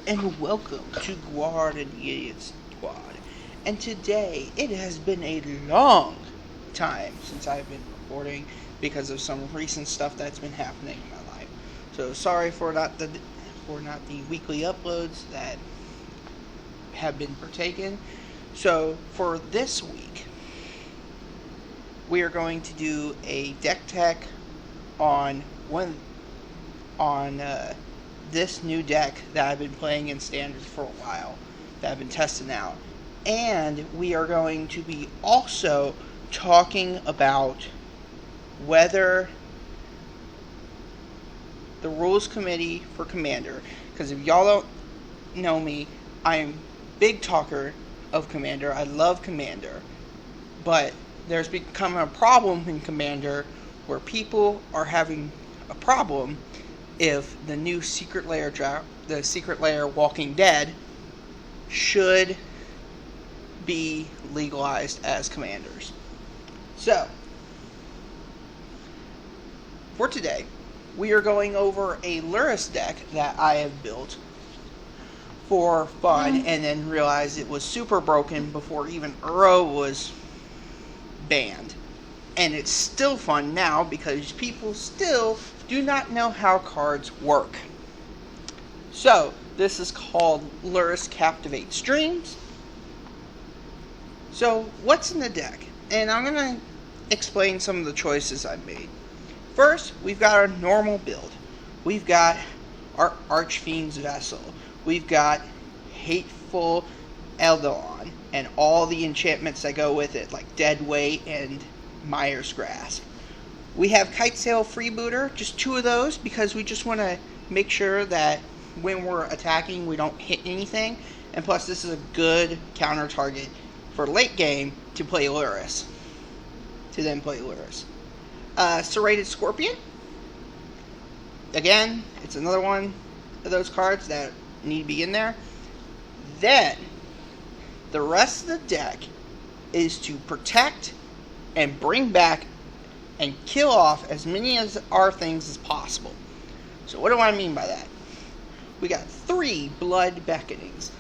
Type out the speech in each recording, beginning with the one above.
and welcome to Guard and the Idiot Squad. And today, it has been a long time since I've been recording because of some recent stuff that's been happening in my life. So sorry for not the weekly uploads that have been partaken. So for this week, we are going to do a deck tech on this new deck that I've been playing in Standard for a while, that I've been testing out. And we are going to be also talking about whether the rules committee for Commander, because if y'all don't know me, I'm a big talker of Commander. I love Commander. But there's become a problem in Commander where people are having a problem if the new Secret Lair the Secret Lair Walking Dead should be legalized as commanders. So, for today, we are going over a lurrus deck that I have built for fun and then realized it was super broken before even Uro was banned. And it's still fun now because people still do not know how cards work. So, this is called Lurrus Captivate Streams. So, what's in the deck? And I'm going to explain some of the choices I've made. First, we've got our normal build. We've got our Archfiend's Vessel. We've got Hateful Eldon and all the enchantments that go with it, like Deadweight and Mire's Grasp. We have Kitesail Freebooter, just 2 of those, because we just want to make sure that when we're attacking, we don't hit anything. And plus, this is a good counter target for late game to play Lurrus. Serrated Scorpion. Again, it's another one of those cards that need to be in there. Then, the rest of the deck is to protect and bring back and kill off as many of our things as possible. So what do I mean by that? We got 3 Blood Beckonings.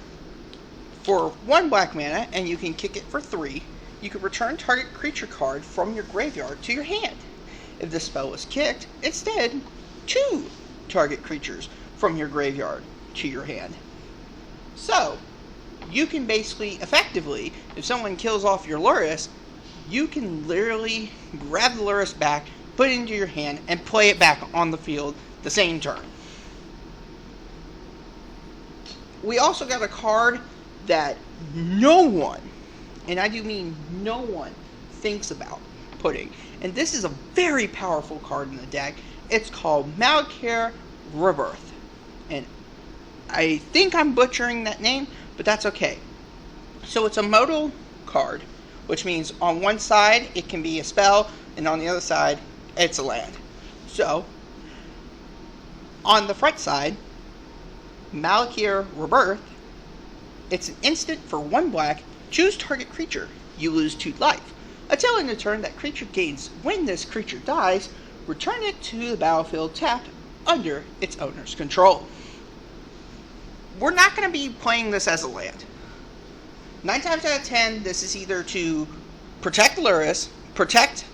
For 1 black mana, and you can kick it for 3, you can return target creature card from your graveyard to your hand. If the spell was kicked, instead, 2 target creatures from your graveyard to your hand. So, you can basically, effectively, if someone kills off your Lurrus, you can literally grab the Lurrus back, put it into your hand, and play it back on the field the same turn. We also got a card that no one, and I do mean no one, thinks about putting. And this is a very powerful card in the deck. It's called Malakir Rebirth. And I think I'm butchering that name, but that's okay. So it's a modal card, which means on one side it can be a spell, and on the other side it's a land. So, on the front side, Malakir Rebirth, it's an instant for 1 black, choose target creature, you lose 2 life. Until end of turn, that creature gains. When this creature dies, return it to the battlefield tapped under its owner's control. We're not going to be playing this as a land. 9 times out of 10, this is either to protect Lurrus, protect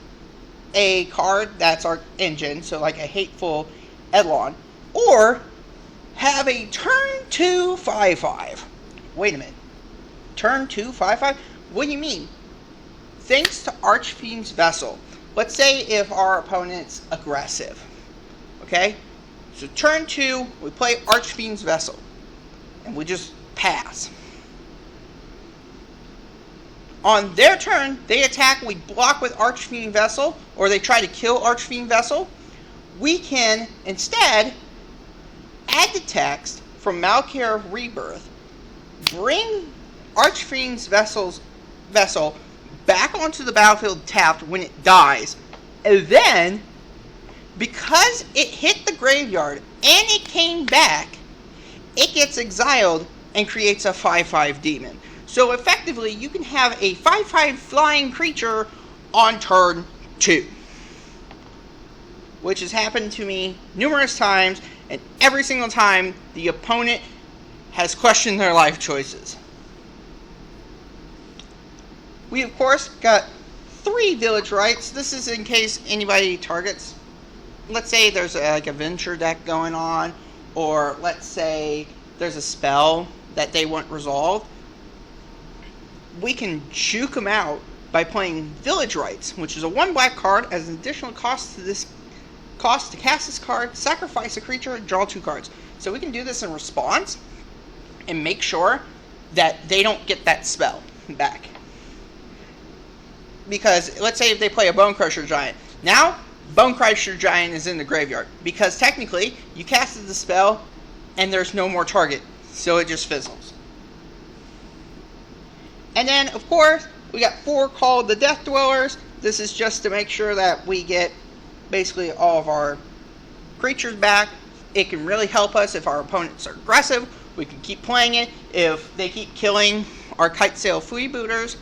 a card that's our engine, so like a Hateful Eldon, or have a turn 2 5/5. Wait a minute. Turn 2 5/5? What do you mean? Thanks to Archfiend's Vessel. Let's say if our opponent's aggressive. Okay? So turn 2, we play Archfiend's Vessel. And we just pass. On their turn, they attack, we block with Archfiend Vessel, or they try to kill Archfiend Vessel. We can, instead, add the text from Malakir Rebirth, bring Archfiend's Vessel back onto the battlefield tapped when it dies, and then, because it hit the graveyard and it came back, it gets exiled and creates a 5/5 demon. So effectively, you can have a 5/5 flying creature on turn 2. which has happened to me numerous times, and every single time the opponent has questioned their life choices. We, of course, got 3 village rights. This is in case anybody targets. Let's say there's like a venture deck going on, or let's say there's a spell that they want resolved. We can juke them out by playing Village Rights, which is a 1 black card as an additional cost to cast this card, sacrifice a creature, draw 2 cards. So we can do this in response and make sure that they don't get that spell back. Because let's say if they play a Bone Crusher Giant, now Bone Crusher Giant is in the graveyard because technically you casted the spell and there's no more target, so it just fizzles. And then of course we got 4 called the Death Dwellers. This is just to make sure that we get basically all of our creatures back. It can really help us if our opponents are aggressive. We can keep playing it. If they keep killing our Kitesail Freebooters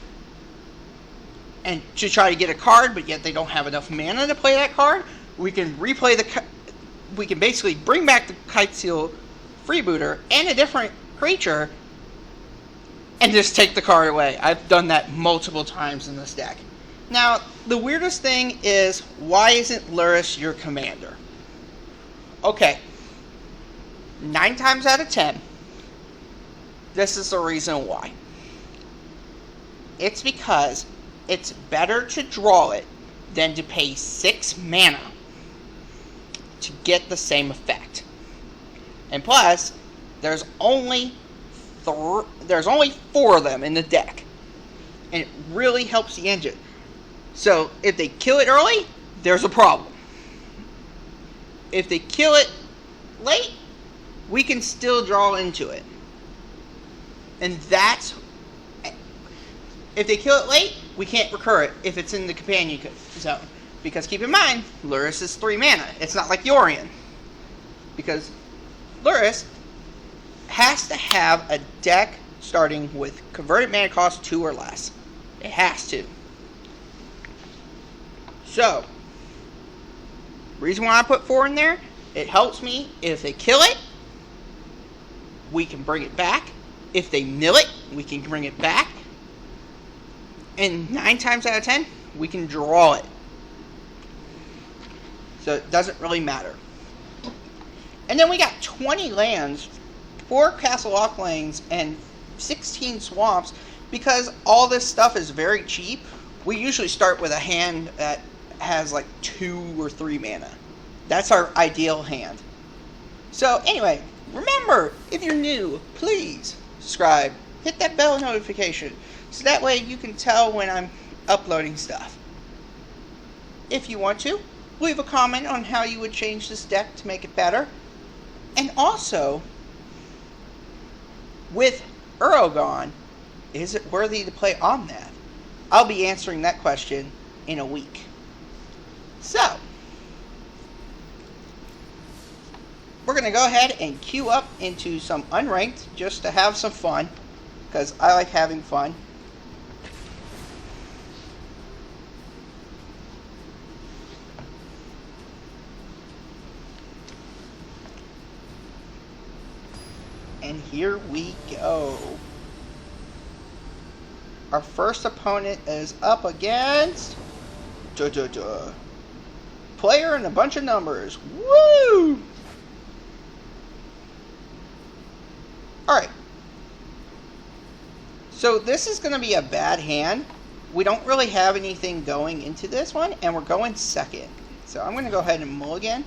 and to try to get a card, but yet they don't have enough mana to play that card, we can we can basically bring back the Kitesail Freebooter and a different creature and just take the card away. I've done that multiple times in this deck. Now, the weirdest thing is, why isn't Lurrus your commander? Okay, 9 times out of 10, this is the reason why. It's because it's better to draw it than to pay 6 mana to get the same effect. And plus, there's only 4 of them in the deck, and it really helps the engine. So if they kill it early, there's a problem. If they kill it late, we can still draw into it. And that's... If they kill it late, we can't recur it if it's in the companion zone. Because keep in mind, Lurrus is 3 mana. It's not like Yorion. Because Lurrus has to have a deck starting with converted mana cost 2 or less. It has to. So, reason why I put 4 in there, it helps me. If they kill it, we can bring it back. If they mill it, we can bring it back. And 9 times out of 10, we can draw it. So it doesn't really matter. And then we got 20 lands, 4 Castle Locklands, and 16 swamps. Because all this stuff is very cheap, we usually start with a hand that has like 2 or 3 mana. That's our ideal hand. So anyway, remember, if you're new, please subscribe. Hit that bell notification. So that way you can tell when I'm uploading stuff. If you want to, leave a comment on how you would change this deck to make it better. And also, with Uragaan, is it worthy to play Omnath? I'll be answering that question in a week. So, we're going to go ahead and queue up into some unranked just to have some fun, because I like having fun. And here we go. Our first opponent is up against player and a bunch of numbers. Woo! Alright. So this is going to be a bad hand. We don't really have anything going into this one, and we're going second. So I'm going to go ahead and mulligan.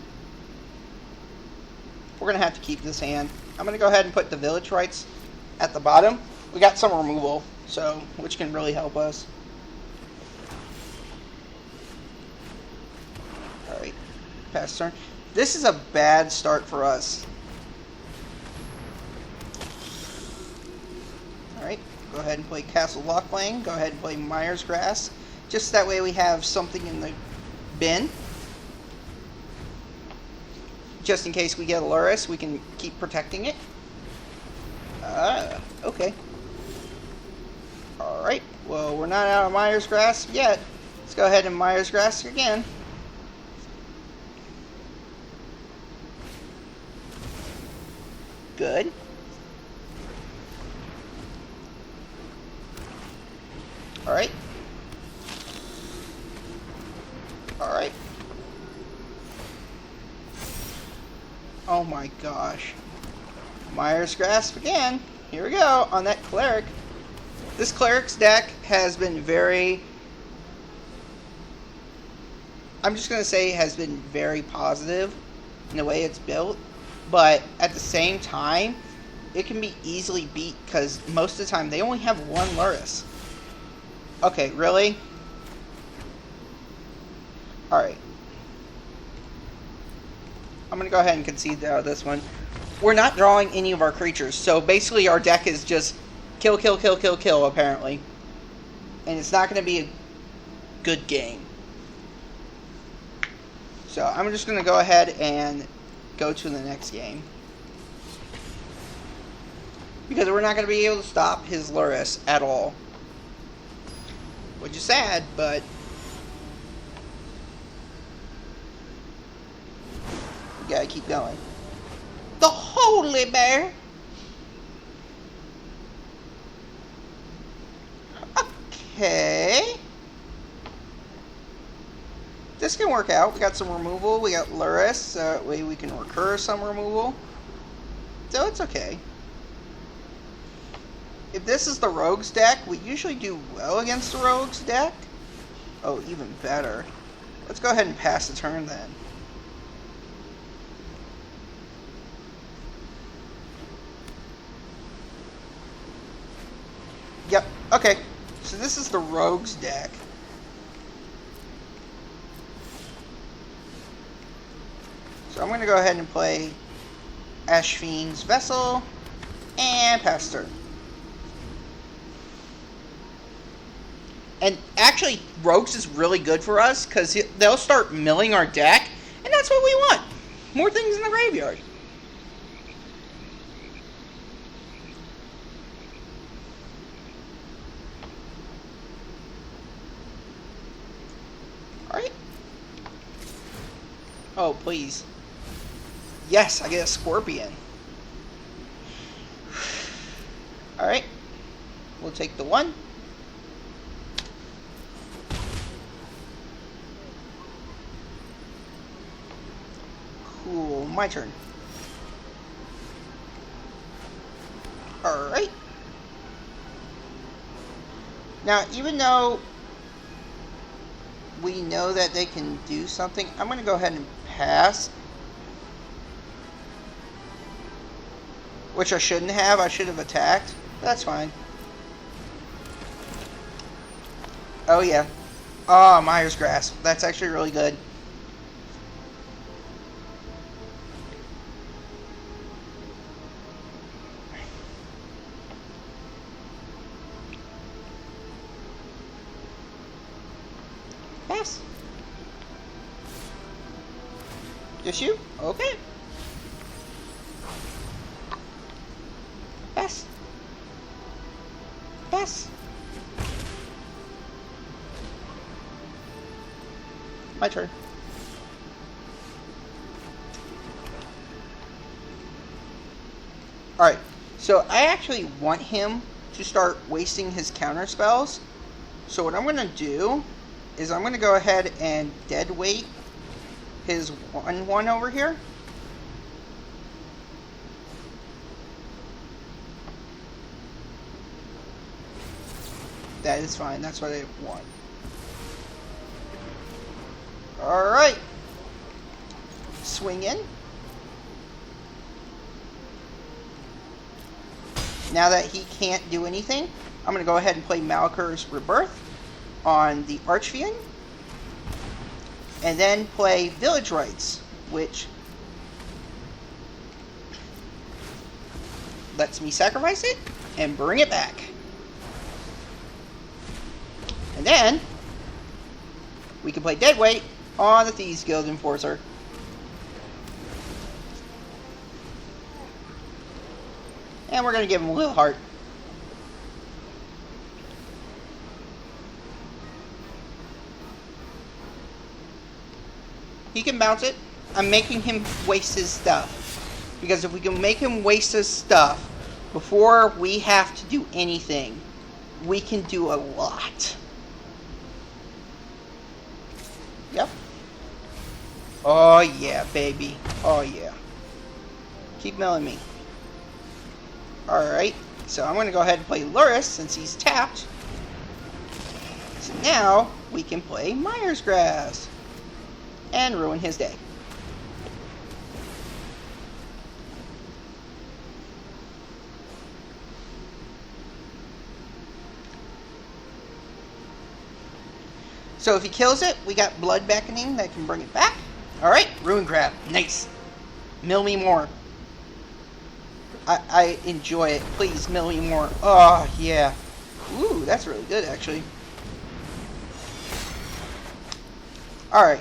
We're going to have to keep this hand. I'm going to go ahead and put the Village Rights at the bottom. We got some removal, so which can really help us. Alright, pass turn. This is a bad start for us. Alright, go ahead and play Castle Locklang. Go ahead and play Mire's Grass. Just that way we have something in the bin. Just in case we get a Lurrus, we can keep protecting it. Okay. Alright, well, we're not out of Mire's Grass yet. Let's go ahead and Mire's Grass again. Good. Alright. Alright. Oh my gosh. Mire's Grasp again. Here we go on that cleric. This cleric's deck has been very... I'm just going to say has been very positive in the way it's built. But at the same time, it can be easily beat because most of the time they only have one lurrus. Okay, really? Alright. I'm going to go ahead and concede out of this one. We're not drawing any of our creatures, so basically our deck is just kill, kill, kill, kill, kill, apparently. And it's not going to be a good game. So I'm just going to go ahead and go to the next game. Because we're not going to be able to stop his lurrus at all. Which is sad, but... we gotta keep going. The Holy Bear! Okay. This can work out. We got some removal. We got lurrus, so that way we can recur some removal. So it's okay. If this is the rogue's deck, we usually do well against the rogue's deck. Oh, even better. Let's go ahead and pass the turn then. Yep, okay. So this is the rogue's deck. So I'm going to go ahead and play Ash Fiend's Vessel and pass turn. And actually, rogues is really good for us because they'll start milling our deck, and that's what we want. More things in the graveyard. Alright. Oh, please. Yes, I get a Scorpion. Alright. We'll take the 1. Cool, my turn. Alright. Now, even though we know that they can do something, I'm going to go ahead and pass. Which I shouldn't have. I should have attacked. That's fine. Oh, yeah. Oh, Mire's Grasp. That's actually really good. Pass. Just you? Okay. Pass. Pass. My turn. Alright, so I actually want him to start wasting his counter spells. So what I'm going to do is I'm going to go ahead and deadweight his 1/1 over here. That is fine. That's what I want. Alright. Swing in. Now that he can't do anything, I'm going to go ahead and play Malachur's Rebirth on the Archfiend. And then play Village Rites, which lets me sacrifice it and bring it back. And then we can play Deadweight on the Thieves Guild Enforcer. And we're going to give him a little heart. He can bounce it. I'm making him waste his stuff. Because if we can make him waste his stuff before we have to do anything, we can do a lot. Oh yeah, baby. Oh yeah. Keep milling me. Alright, so I'm going to go ahead and play Lurrus since he's tapped. So now we can play Myers Grass and ruin his day. So if he kills it, we got Blood Beckoning that can bring it back. Alright, Ruin Grab. Nice. Mill me more. I enjoy it. Please, mill me more. Oh, yeah. Ooh, that's really good, actually. Alright.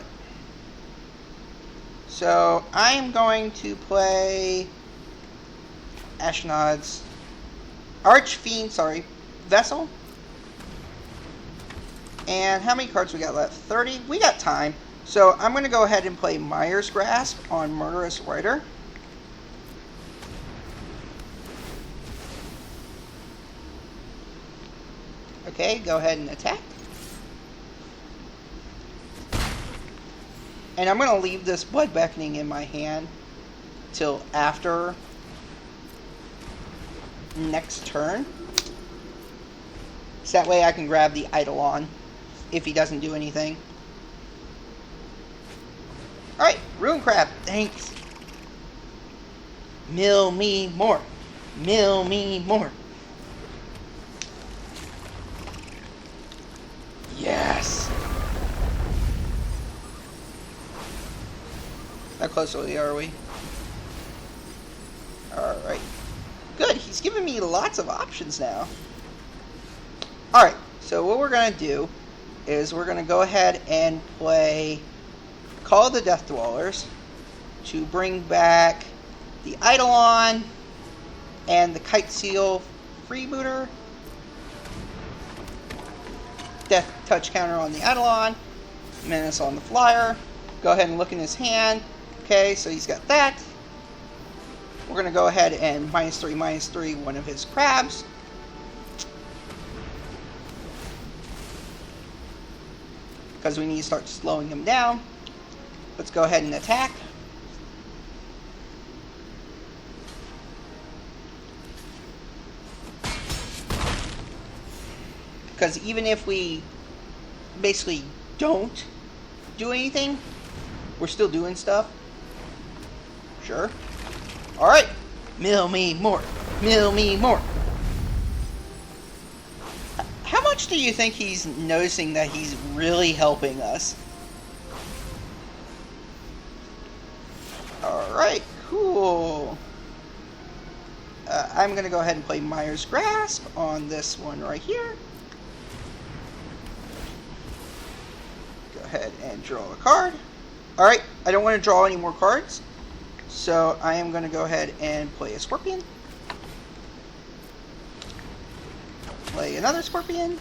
So, I am going to play Ashnod's Archfiend, sorry, Vessel. And how many cards we got left? 30? We got time. So, I'm going to go ahead and play Myers Grasp on Murderous Rider. Okay, go ahead and attack. And I'm going to leave this Blood Beckoning in my hand till after next turn. So that way I can grab the Eidolon if he doesn't do anything. Alright, Ruin Crab, thanks. Mill me more. Mill me more. Yes! How close are we? Alright. Good, he's giving me lots of options now. Alright, so what we're going to do is we're going to go ahead and play Call of the Death Dwellers to bring back the Eidolon and the Kite Seal Freebooter. Death Touch counter on the Eidolon. Menace on the Flyer. Go ahead and look in his hand. Okay, so he's got that. We're going to go ahead and -3/-3 one of his crabs. Because we need to start slowing him down. Let's go ahead and attack. Because even if we basically don't do anything, we're still doing stuff. Sure. Alright. Mill me more. Mill me more. How much do you think he's noticing that he's really helping us? Alright, cool. I'm going to go ahead and play Myers Grasp on this one right here. Go ahead and draw a card. Alright, I don't want to draw any more cards. So I am going to go ahead and play a Scorpion. Play another Scorpion.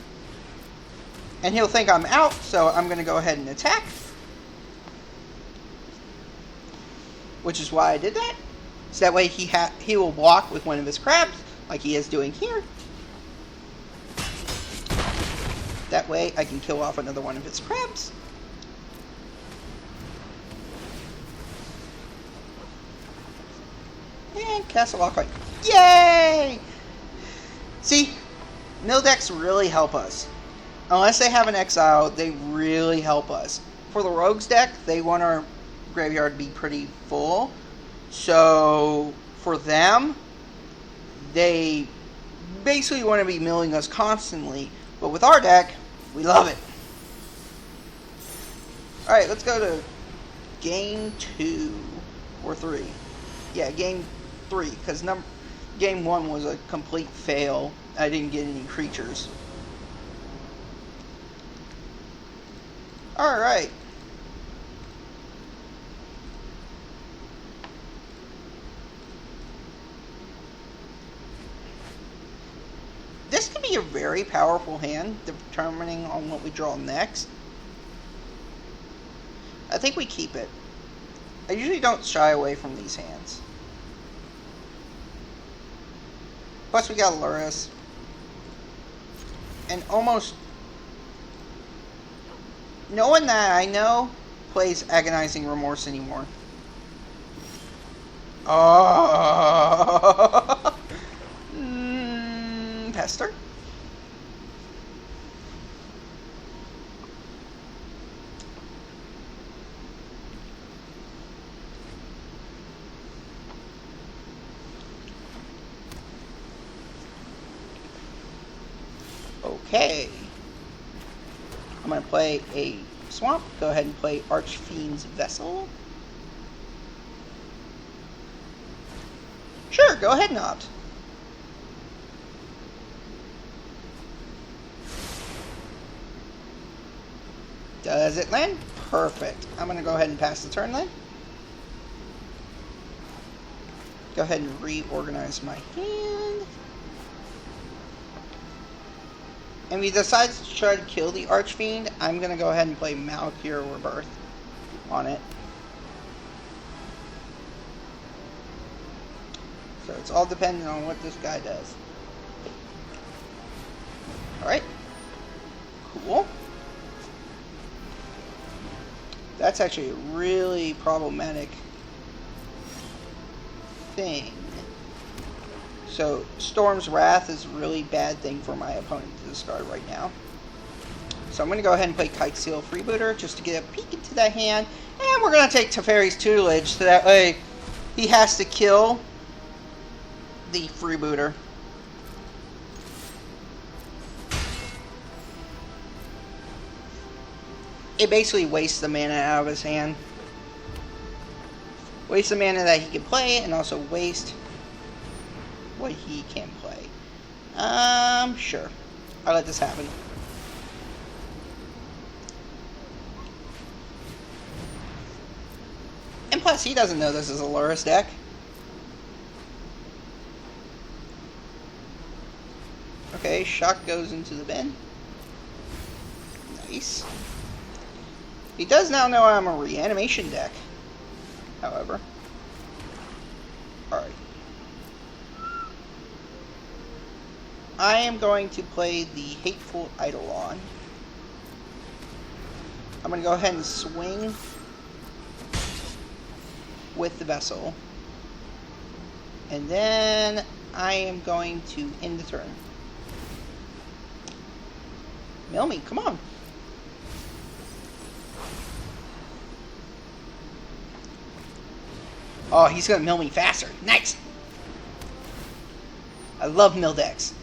And he'll think I'm out, so I'm going to go ahead and attack. Which is why I did that. So that way he will block with one of his crabs, like he is doing here. That way I can kill off another one of his crabs. And cast a lock coin. Yay! See, mill decks really help us. Unless they have an exile, they really help us. For the rogues deck, they want our graveyard to be pretty full. So, for them, they basically want to be milling us constantly. But with our deck, we love it. Alright, let's go to game 2 or 3. Yeah, game 3, because game 1 was a complete fail. I didn't get any creatures. Alright. This can be a very powerful hand, determining on what we draw next. I think we keep it. I usually don't shy away from these hands. Plus we got Lurrus. And almost... knowing that, I know plays Agonizing Remorse anymore. Oh. Pass turn. Okay. I'm going to play a swamp. Go ahead and play Archfiend's Vessel. Sure, go ahead and opt. Does it land? Perfect. I'm going to go ahead and pass the turn then. Go ahead and reorganize my hand. And if he decides to try to kill the Archfiend, I'm going to go ahead and play Malakir Rebirth on it. So it's all dependent on what this guy does. Alright. Cool. That's actually a really problematic thing. So Storm's Wrath is a really bad thing for my opponent to discard right now. So I'm going to go ahead and play Kiteseal Freebooter just to get a peek into that hand. And we're going to take Teferi's Tutelage so that way he has to kill the Freebooter. It basically wastes the mana out of his hand. Waste the mana that he can play and also waste what he can play. Sure. I'll let this happen. And plus, he doesn't know this is a lurrus deck. Okay, Shock goes into the bin. Nice. He does now know I'm a reanimation deck, however. Alright. I am going to play the Hateful Eidolon. I'm going to go ahead and swing with the Vessel. And then I am going to end the turn. Mill me, come on. Oh, he's going to mill me faster. Nice. I love mill decks.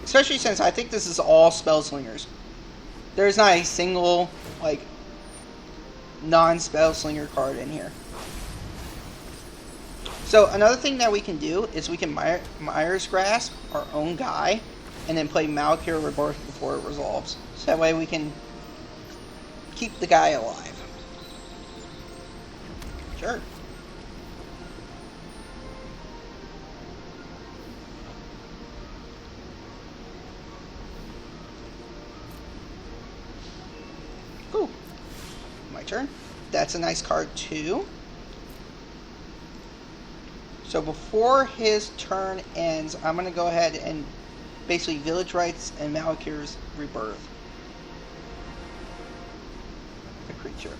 Especially since I think this is all Spellslingers. There's not a single, like, non-Spellslinger card in here. So, another thing that we can do is we can Mire's Grasp our own guy, and then play Malakir Rebirth before it resolves. So that way we can keep the guy alive. Sure. Cool. My turn. That's a nice card too. So before his turn ends, I'm going to go ahead and basically Village Rites and Malakir's Rebirth. A creature.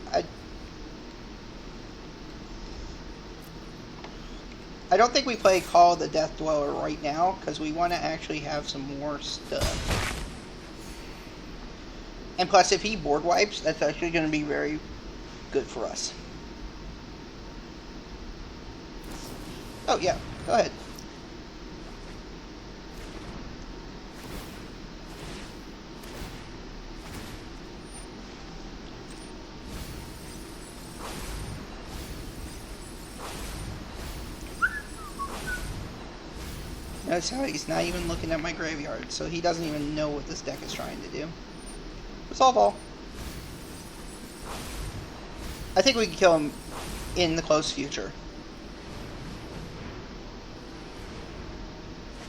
I don't think we play Call of the Death Dweller right now, because we want to actually have some more stuff. And plus, if he board wipes, that's actually going to be very good for us. Oh, yeah. Go ahead. Notice how he's not even looking at my graveyard, so he doesn't even know what this deck is trying to do. Resolve all. I think we can kill him in the close future.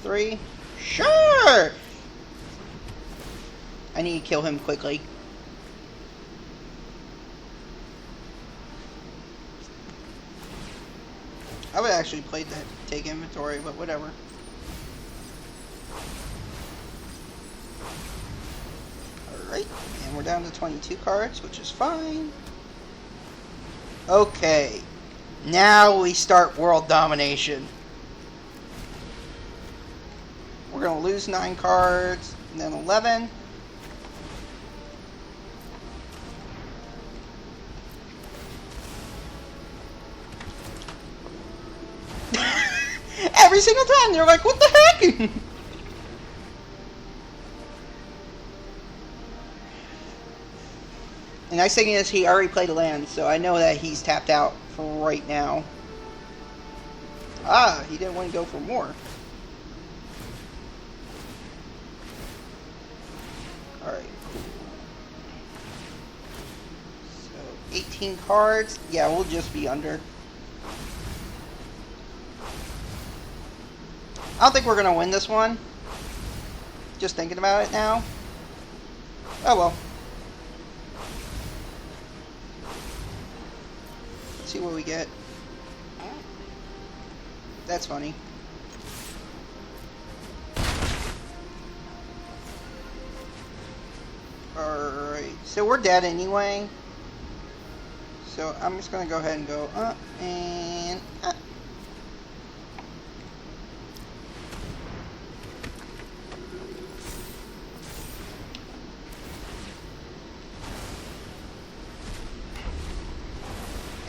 3. Sure! I need to kill him quickly. I would actually play that take inventory, but whatever. Alright, and we're down to 22 cards, which is fine. Okay, now we start world domination. We're going to lose 9 cards, and then 11. Every single time, they're like, what the heck? The nice thing is he already played a land, so I know that he's tapped out for right now. Ah, he didn't want to go for more. Alright, cool. So, 18 cards. Yeah, we'll just be under. I don't think we're going to win this one. Just thinking about it now. Oh well. Let's see what we get. That's funny. Alright, so we're dead anyway. So I'm just going to go ahead and go up and up.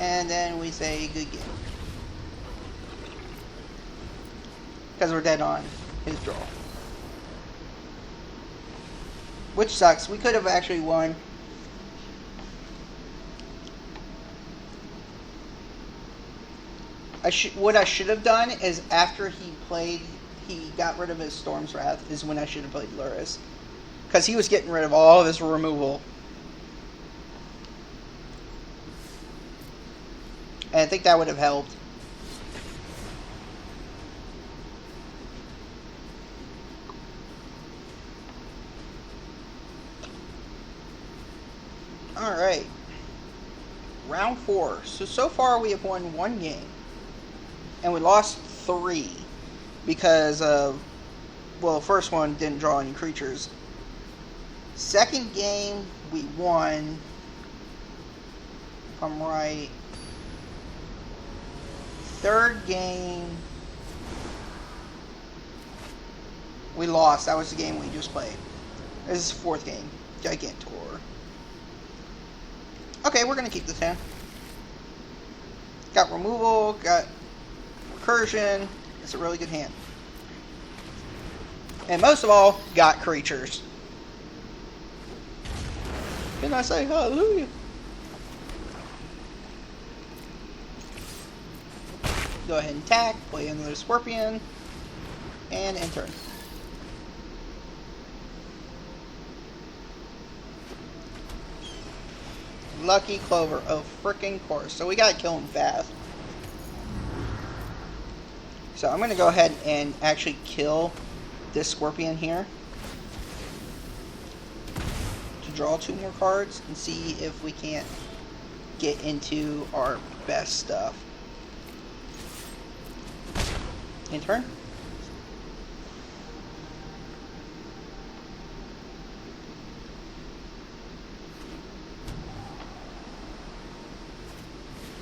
And then we say good game. Because we're dead on his draw. Which sucks. We could have actually won. What I should have done is after he got rid of his Storm's Wrath, is when I should have played Lurrus. Because he was getting rid of all of his removal. And I think that would have helped. Alright. Round 4. So far we have won 1 game. And we lost 3. Because of... Well, the first one didn't draw any creatures. Second game, we won. If I'm right. Third game, we lost. That was the game we just played. This is the 4th game. Gigantor. Okay, we're going to keep this hand. Got removal, got recursion. It's a really good hand. And most of all, got creatures. Can I say hallelujah? Go ahead and attack, play another Scorpion, and end turn. Lucky Clover, oh frickin' course. So we gotta kill him fast. So I'm gonna go ahead and actually kill this Scorpion here. To draw 2 more cards and see if we can't get into our best stuff. In turn.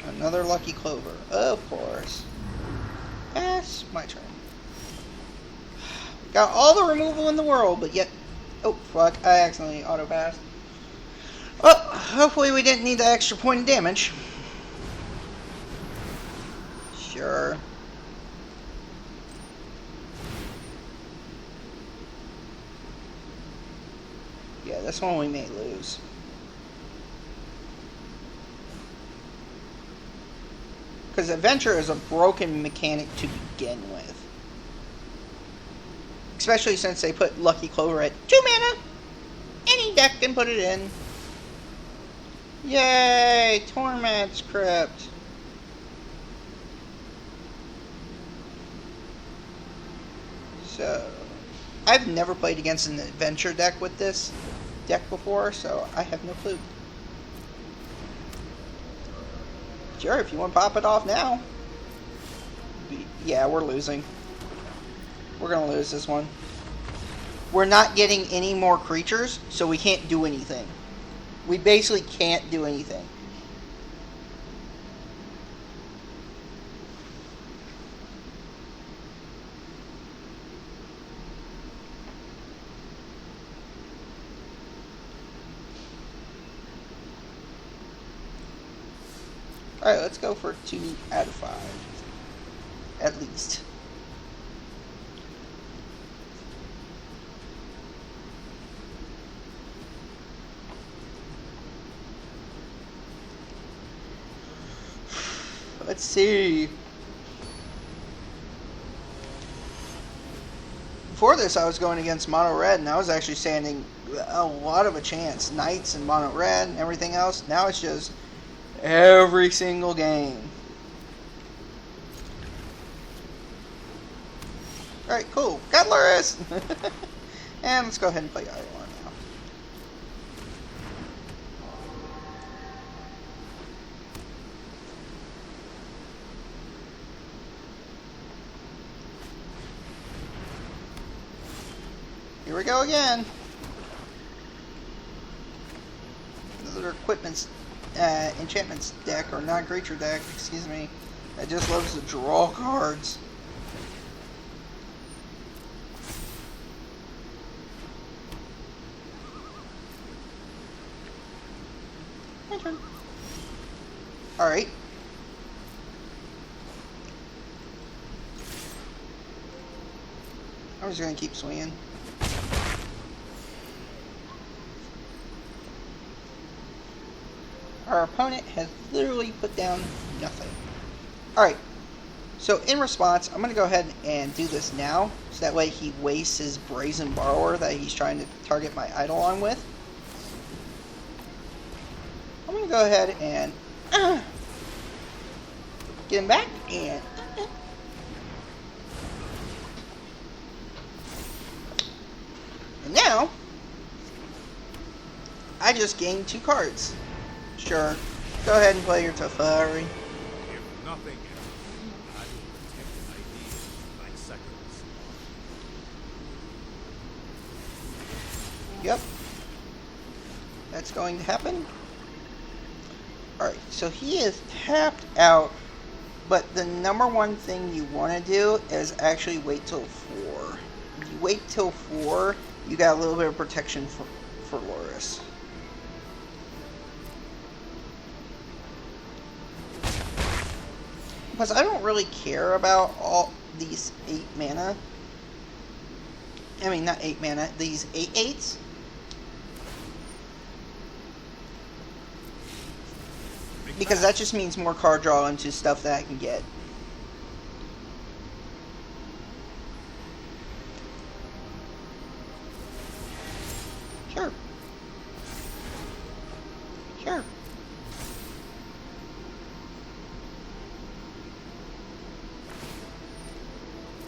Another Lucky Clover, of course. Pass, my turn. Got all the removal in the world, but yet... Oh, fuck, I accidentally auto-passed. Well, hopefully we didn't need the extra point of damage. Sure. Yeah, this one we may lose. Because Adventure is a broken mechanic to begin with. Especially since they put Lucky Clover at 2 mana. Any deck can put it in. Yay! Torment's Crypt. So, I've never played against an Adventure deck with this deck before, so I have no clue. Sure, if you want to pop it off now. Yeah, we're losing. We're going to lose this one. we're not getting any more creatures, so we can't do anything. We basically can't do anything. Alright, let's go for 2 out of 5. At least. Let's see. Before this, I was going against mono red, and I was actually standing a lot of a chance. Knights and mono red and everything else. Now it's just every single game. Alright, cool. Got lurrus! And let's go ahead and play Iron now. Here we go again. Another equipment's enchantments deck, or non-creature deck, excuse me, that just loves to draw cards. My turn. Alright. I'm just gonna keep swinging. Our opponent has literally put down nothing. Alright, so in response, I'm going to go ahead and do this now, so that way he wastes his Brazen Borrower that he's trying to target my Eidolon with. I'm going to go ahead and get him back, and now, I just gained 2 cards. Sure. Go ahead and play your Teferi. If nothing else, I will protect ideas like seconds. Yep. That's going to happen. Alright, so he is tapped out, but the number one thing you want to do is actually wait till 4. If you wait till 4, you got a little bit of protection for lurrus. Because I don't really care about all these 8 mana. I mean, not 8 mana, these 8/8s. Because that just means more card draw into stuff that I can get. Sure. Sure.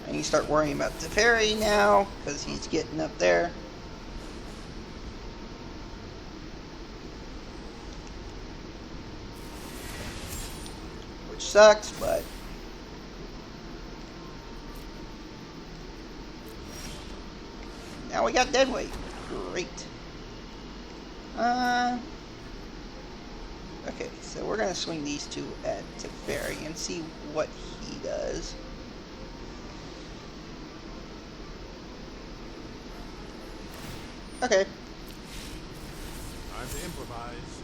And you start worrying about Teferi now, because he's getting up there. Which sucks, but... now we got deadweight. Great. Okay, so we're going to swing these 2 at Teferi and see what he does. Okay. Time to improvise.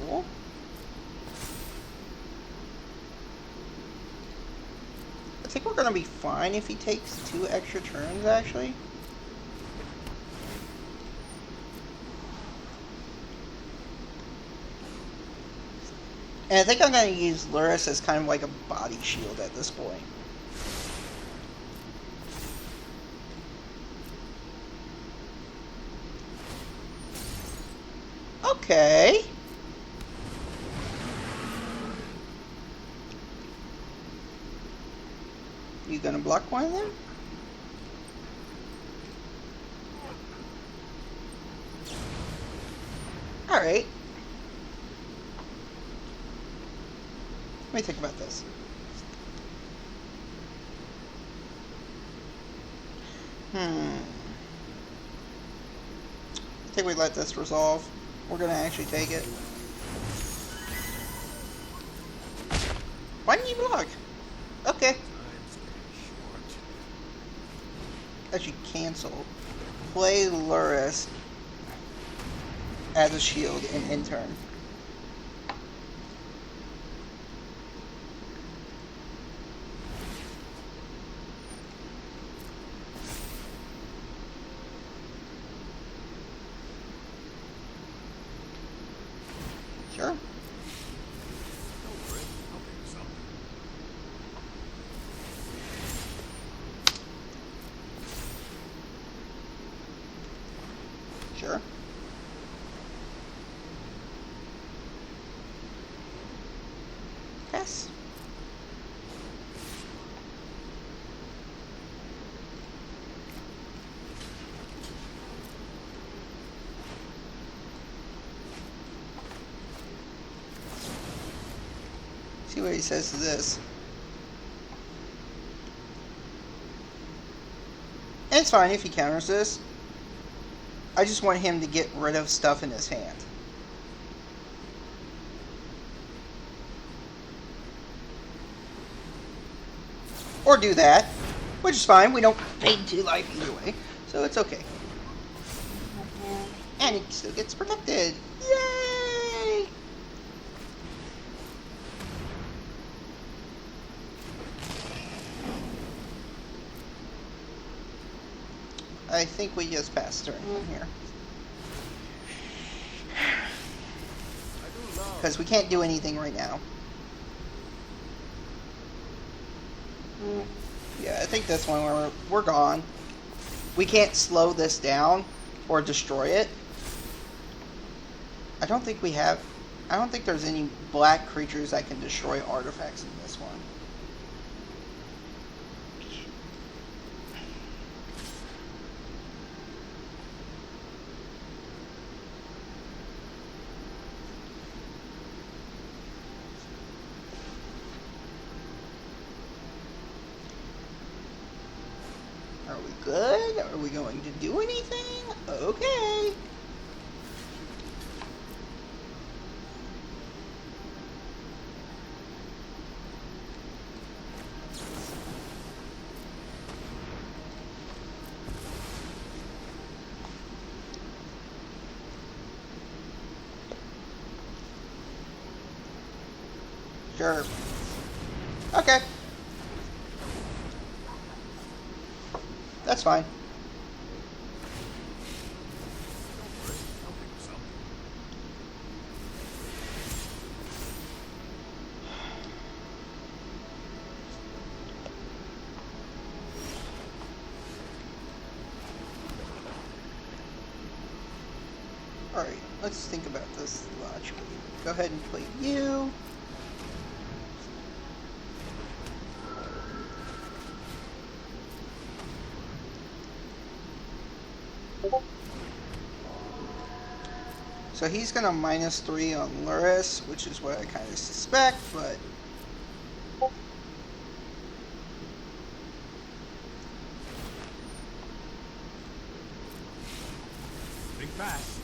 Cool. I think we're going to be fine if he takes 2 extra turns, actually. And I think I'm going to use lurrus as kind of like a body shield at this point. Okay. You gonna block one of them? Alright. Let me think about this. I think we let this resolve. We're gonna actually take it. Why didn't you block? Okay. Time's getting short. Actually cancel. Play Lurrus as a shield and in turn. Sure. Don't worry, I'll make some. Sure. Yes. See what he says to this. And it's fine if he counters this. I just want him to get rid of stuff in his hand. Or do that, which is fine. We don't fade 2 life either way, so it's okay. And he still gets protected. Yay! I think we just passed turn here. I do love. Because we can't do anything right now. Yeah, I think this one we're gone. We can't slow this down or destroy it. I don't think there's any black creatures that can destroy artifacts in this one. Are we good? Are we going to do anything? Okay. Sure. Okay. That's fine. Don't worry, I'll make some. Alright, let's think about this logically. Go ahead and play you. So he's gonna -3 on Lurrus, which is what I kind of suspect, but Think fast.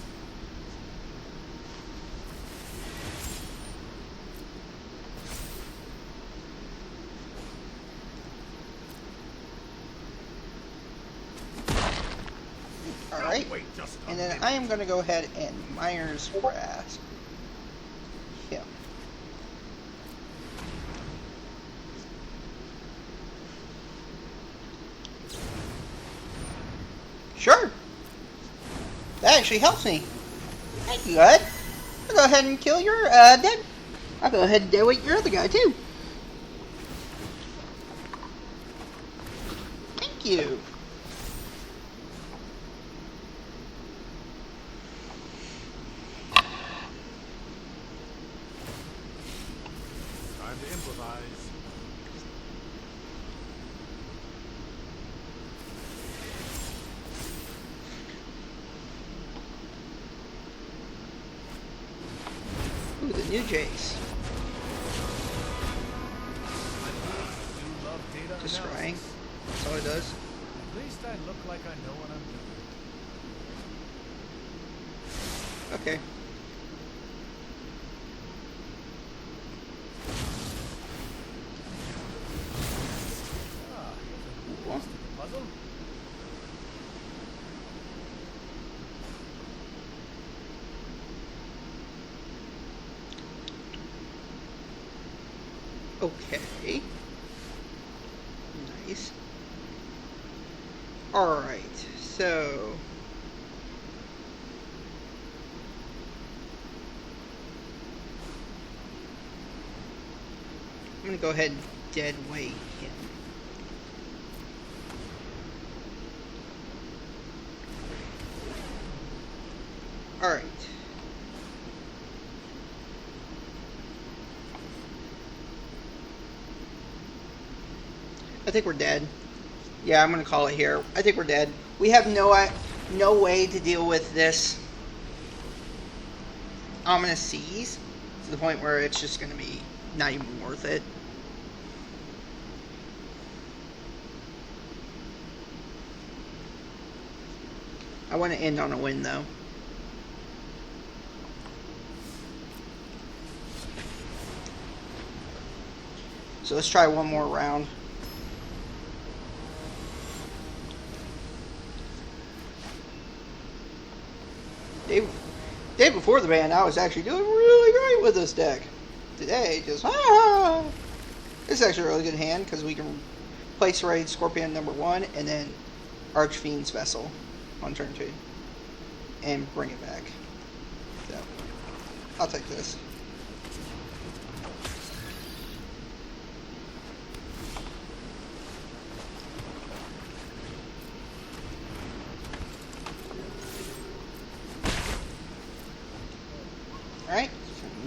alright. Wait just a And then minute. I am gonna go ahead and Myers Grasp him. Sure. That actually helps me. Thank you, bud. I'll go ahead and kill your dead. I'll go ahead and deadweight your other guy too. Thank you. Time to improvise. Ooh, the new Jace. I do love data Just analysis. scrying. That's all it does. At least I look like I know what I'm doing. Okay. Ah, here's a piece to the puzzle. Okay. Nice. Alright, so... I'm gonna go ahead and dead weight him. Alright. I think we're dead. Yeah, I'm gonna call it here. I think we're dead. We have no way to deal with this ominous seas to the point where it's just gonna be not even worth it. I want to end on a win though. So let's try one more round. Day before the ban, I was actually doing really great with this deck. Today, just This is actually a really good hand because we can place Raid Scorpion number 1 and then Archfiend's Vessel on turn 2 and bring it back. So I'll take this. Alright,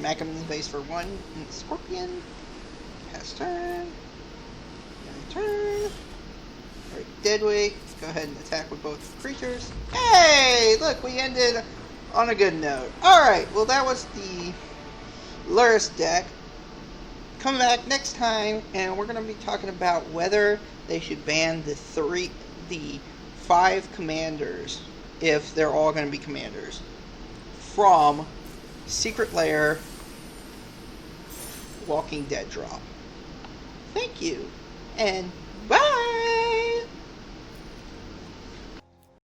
Mack him in the base for 1 and Scorpion. Pass turn. Turn. Alright, Deadweight. Let's go ahead and attack with both creatures. Hey! Look, we ended on a good note. Alright, well that was the Lurrus deck. Come back next time and we're going to be talking about whether they should ban the 5 commanders, if they're all going to be commanders, from Secret Lair Walking Dead drop. Thank you, and bye!